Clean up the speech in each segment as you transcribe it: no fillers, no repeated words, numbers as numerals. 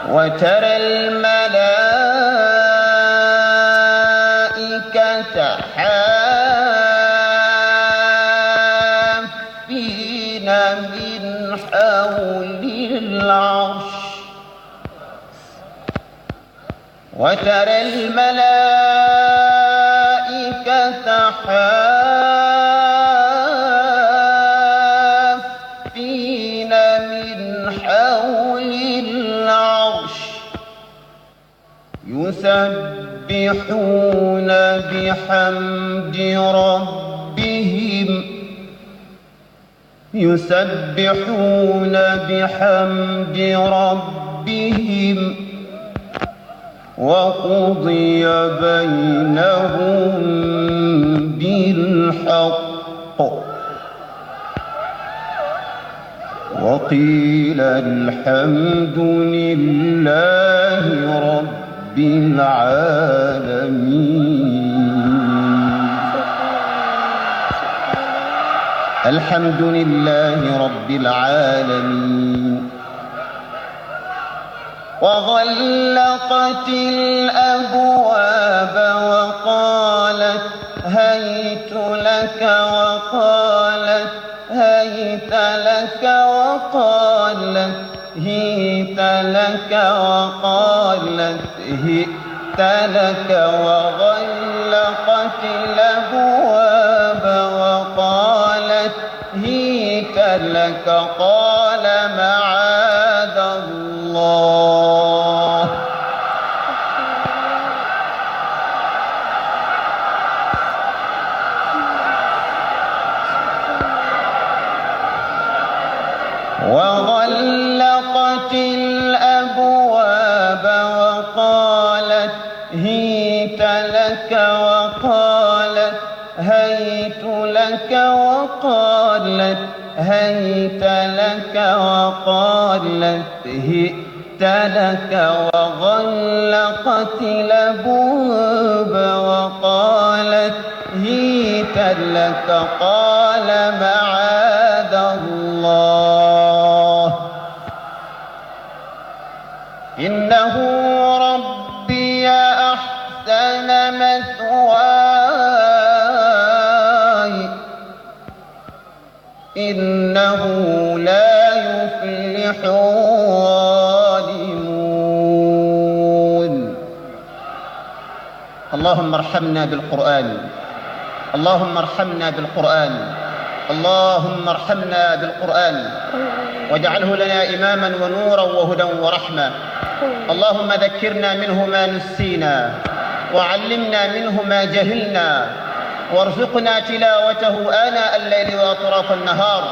وترى الملائكة حافين من حول العرش وترى الملائكة حافين من حول العرش يسبحون بحمد ربهم وقضي بينهم بالحق وقيل الحمد لله رب العالمين. الحمد لله رب العالمين. وغلقت الأبواب وقالت هيت لك هيت لك هيت لك هيت لك وغلقت الأبواب وقالت هيت لك قال معاذ الله وغلقت الأبواب وقالت هيت لك هيت لك هيت لك هيت لك وغلقت الأبواب وقالت هيت لك قال معاذ الله إنه ربي أحسن مثواي إنه لا يفلح الظالمون. اللهم ارحمنا بالقرآن اللهم ارحمنا بالقرآن اللهم ارحمنا بالقرآن واجعله لنا إماما ونورا وهدى ورحمة. اللهم ذكرنا منه ما نسينا وعلمنا منه ما جهلنا وارزقنا تلاوته آناء الليل وأطراف النهار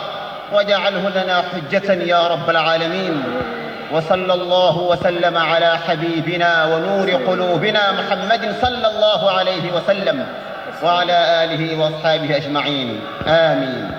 واجعله لنا حجة يا رب العالمين. وصلى الله وسلم على حبيبنا ونور قلوبنا محمد صلى الله عليه وسلم وعلى آله وأصحابه أجمعين آمين.